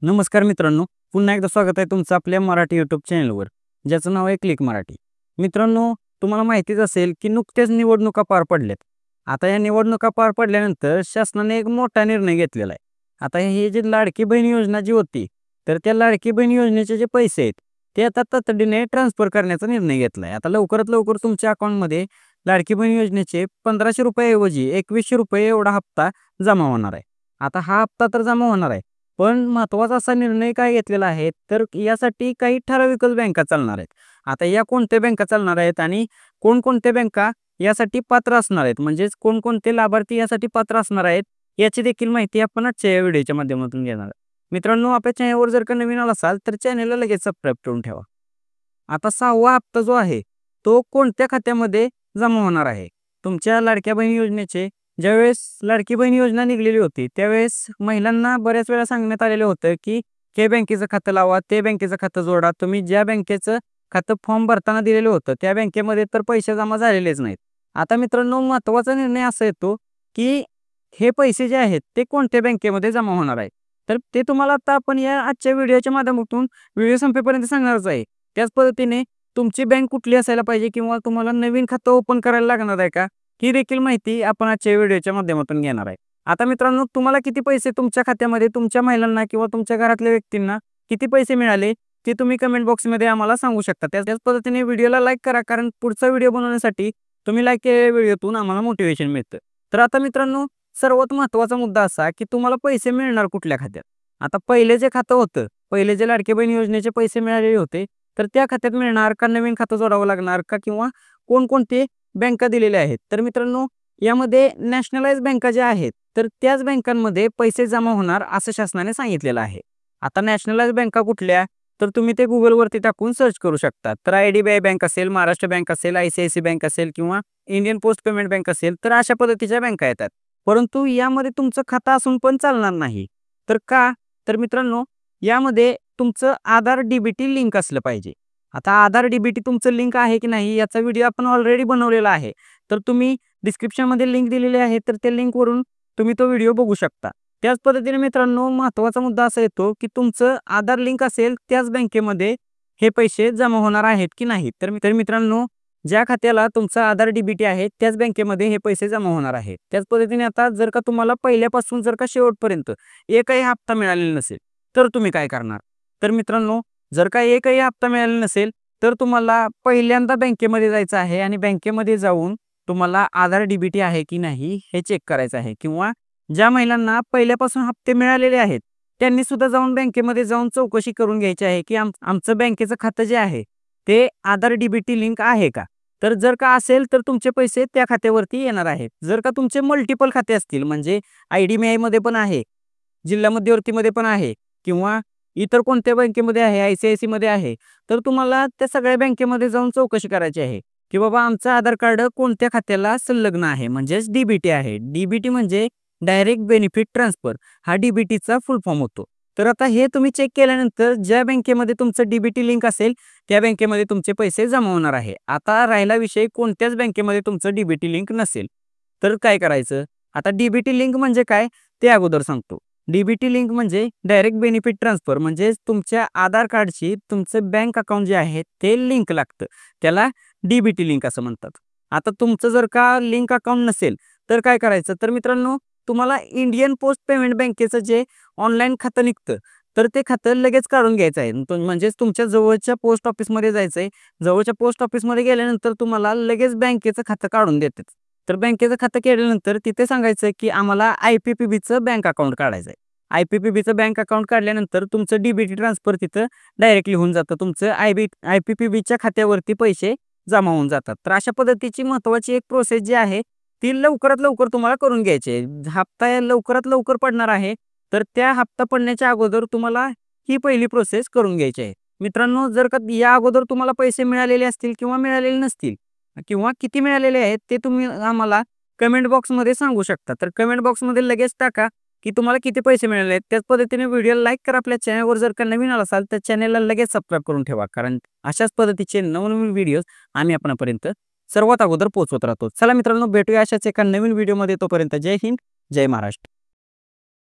नमस्कार मित्रांनो, पुन्हा एकदा स्वागत आहे तुमचं आपल्या मराठी यूट्यूब चॅनलवर, ज्याचं नाव आहे क्लिक मराठी. मित्रांनो, तुम्हाला माहितीच असेल की नुकत्याच निवडणुका पार पडल्यात. आता या निवडणुका पार पडल्यानंतर शासनाने एक मोठा निर्णय घेतलेला आहे. आता हे जे लाडकी बहीण योजना जी होती, तर त्या लाडकी बहीण योजनेचे जे पैसे आहेत, ते आता तातडीने ट्रान्सफर करण्याचा निर्णय घेतला आहे. आता लवकरात लवकर तुमच्या अकाउंटमध्ये लाडकी बहीण योजनेचे ₹1500 ऐवजी ₹2100 एवढा हप्ता जमा होणार आहे. आता हा हप्ता तर जमा होणार आहे. पण महत्त्वाचा असा निर्णय काय घेतलेला आहे, तर यासाठी काही ठराविकच बँका चालणार आहेत. आता या कोणत्या बँका चालणार आहेत आणि कोणकोणत्या बँका यासाठी पात्र असणार आहेत, म्हणजेच कोणकोणते लाभार्थी यासाठी पात्र असणार आहेत, याची देखील माहिती आपण आजच्या या व्हिडिओच्या माध्यमातून घेणार आहोत. मित्रांनो, आपल्या चॅनलवर जर का नवीन आला असाल, तर चॅनलला लगेच सबस्क्राईब करून ठेवा. आता 6वा हप्ता जो आहे, तो कोणत्या खात्यामध्ये जमा होणार आहे? तुमच्या लाडक्या बहीण योजनेचे ज्यावेळेस लाडकी बहीण योजना निघालेली होती, त्यावेळेस महिलांना बऱ्याच वेळा सांगण्यात आलेलं होतं, की हे बँकेचं खातं लावा, ते बँकेचं खातं जोडा. तुम्ही ज्या बँकेचं खातं फॉर्म भरताना दिलेलं होतं, त्या बँकेमध्ये तर पैसे जमा झालेलेच नाहीत. आता मित्रांनो, महत्त्वाचा निर्णय असा येतो, की हे पैसे जे आहेत, ते कोणत्या बँकेमध्ये जमा होणार आहेत. तर ते तुम्हाला आता आपण या आजच्या व्हिडिओच्या माध्यमातून व्हिडिओ संपेपर्यंत सांगणारच आहे. त्याच पद्धतीने तुमची बँक कुठली असायला पाहिजे किंवा तुम्हाला नवीन खातं ओपन करायला लागणार आहे का? ही देखील माहिती आपण आजच्या व्हिडिओच्या माध्यमातून घेणार आहे. आता मित्रांनो, तुम्हाला किती पैसे तुमच्या खात्यामध्ये तुमच्या महिलांना किंवा तुमच्या घरातल्या व्यक्तींना किती पैसे मिळाले ते तुम्ही कमेंट बॉक्समध्ये आम्हाला सांगू शकता. त्याच पद्धतीने व्हिडिओला लाईक करा, कारण पुढचा व्हिडिओ बनवण्यासाठी तुम्ही लाईक केलेल्या व्हिडिओतून आम्हाला मोटिवेशन मिळतं. तर आता मित्रांनो, सर्वात महत्त्वाचा मुद्दा असा की तुम्हाला पैसे मिळणार कुठल्या खात्यात. आता पहिले जे खातं होतं, पहिले जे लाडकी बहीण योजनेचे पैसे मिळालेले होते, तर त्या खात्यात मिळणार का नवीन खातं जोडावं लागणार का किंवा कोणकोणते बँका दिलेल्या आहेत. तर मित्रांनो, यामध्ये नॅशनलाइज बँका ज्या आहेत, तर त्याच बँकांमध्ये पैसे जमा होणार असं शासनाने सांगितलेलं आहे. आता नॅशनलाइज बँका कुठल्या, तर तुम्ही ते Googleवरती टाकून सर्च करू शकता. तर IDBI बँक असेल, महाराष्ट्र बँक असेल, ICICI बँक असेल किंवा इंडियन पोस्ट पेमेंट बँक असेल, तर अशा पद्धतीच्या बँका येतात. परंतु यामध्ये तुमचं खातं असून पण चालणार नाही. तर का? तर मित्रांनो, यामध्ये तुमचं आधार DBT लिंक असलं पाहिजे. आता आधार DBT तुमचं लिंक आहे की नाही याचा व्हिडिओ आपण ऑलरेडी बनवलेला आहे. तर तुम्ही डिस्क्रिप्शनमध्ये लिंक दिलेली आहे, तर त्या लिंकवरून तुम्ही तो व्हिडिओ बघू शकता. त्याच पद्धतीने मित्रांनो, महत्त्वाचा मुद्दा असा येतो, की तुमचं आधार लिंक असेल त्याच बँकेमध्ये हे पैसे जमा होणार आहेत की नाही. तर मित्रांनो, ज्या खात्याला तुमचा आधार DBT आहे त्याच बँकेमध्ये हे पैसे जमा होणार आहेत. त्याच पद्धतीने आता जर का तुम्हाला पहिल्यापासून जर का शेवटपर्यंत एकही हप्ता मिळालेला नसेल, तर तुम्ही काय करणार? तर मित्रांनो, जर का एकही हप्ता मिळालेला नसेल, तर तुम्हाला पहिल्यांदा बँकेमध्ये जायचं आहे आणि बँकेमध्ये जाऊन तुम्हाला आधार DBT आहे की नाही हे चेक करायचं आहे. किंवा ज्या महिलांना पहिल्यापासून हप्ते मिळालेले आहेत, त्यांनी सुद्धा जाऊन बँकेमध्ये जाऊन चौकशी करून घ्यायची आहे, की आमचं बँकेचं खातं जे आहे, ते आधार DBT लिंक आहे का? तर जर का असेल, तर तुमचे पैसे त्या खात्यावरती येणार आहेत. जर का तुमचे मल्टिपल खाते असतील, म्हणजे IDBIमध्ये पण आहे, जिल्हा मध्यवर्तीमध्ये पण आहे किंवा इतर कोणत्या बँकेमध्ये आहे, ICICIमध्ये आहे, तर तुम्हाला त्या सगळ्या बँकेमध्ये जाऊन चौकशी करायची आहे, की बाबा आमचं आधार कार्ड कोणत्या खात्याला संलग्न आहे, म्हणजेच DBT आहे. DBT म्हणजे डायरेक्ट बेनिफिट ट्रान्सफर, हा DBTचा फुल फॉर्म होतो. तर आता हे तुम्ही चेक केल्यानंतर ज्या बँकेमध्ये तुमचं DBT लिंक असेल, त्या बँकेमध्ये तुमचे पैसे जमा होणार आहे. आता राहिला विषय कोणत्याच बँकेमध्ये तुमचं DBT लिंक नसेल, तर काय करायचं? आता DBT लिंक म्हणजे काय ते अगोदर सांगतो. DBT लिंक म्हणजे डायरेक्ट बेनिफिट ट्रान्सफर, म्हणजे तुमच्या आधार कार्डशी तुमचं बँक अकाउंट जे आहे ते लिंक लागतं. त्याला DBT लिंक असं म्हणतात. आता तुमचं जर का लिंक अकाउंट नसेल, तर काय करायचं? तर मित्रांनो, तुम्हाला इंडियन पोस्ट पेमेंट बँकेचं जे ऑनलाईन खातं निघतं, तर ते खातं लगेच काढून घ्यायचं आहे. म्हणजेच तुमच्या जवळच्या पोस्ट ऑफिसमध्ये जायचं आहे. जवळच्या पोस्ट ऑफिसमध्ये गेल्यानंतर तुम्हाला लगेच बँकेचं खातं काढून देतात. तर बँकेचं खातं केल्यानंतर तिथे सांगायचं, की आम्हाला IPPBचं बँक अकाउंट काढायचं आहे. IPPBचं बँक अकाउंट काढल्यानंतर तुमचं DBT ट्रान्सफर तिथं डायरेक्टली होऊन जातं. तुमचं IPPBच्या खात्यावरती पैसे जमा होऊन जातात. तर अशा पद्धतीची महत्त्वाची एक प्रोसेस जी आहे, ती लवकरात लवकर तुम्हाला करून घ्यायची आहे. हप्ता लवकरात लवकर पडणार आहे, तर त्या हप्ता पडण्याच्या अगोदर तुम्हाला ही पहिली प्रोसेस करून घ्यायची आहे. मित्रांनो, जर का या अगोदर तुम्हाला पैसे मिळालेले असतील किंवा मिळालेले नसतील किंवा किती मिळालेले आहेत ते तुम्ही आम्हाला कमेंट बॉक्समध्ये सांगू शकता. तर कमेंट बॉक्समध्ये लगेच टाका, की तुम्हाला किती पैसे मिळाले आहेत. त्याच पद्धतीने व्हिडिओला लाईक करा. आपल्या चॅनलवर जर का नवीन आला असाल, तर चॅनलला लगेच सबस्क्राईब करून ठेवा. कारण अशाच पद्धतीचे नवनवीन व्हिडिओज आम्ही आपणापर्यंत सर्वात अगोदर पोहोचवत राहतो. चला मित्रांनो, भेटूया अशाच एका नवीन व्हिडिओमध्ये. तोपर्यंत जय हिंद, जय महाराष्ट्र.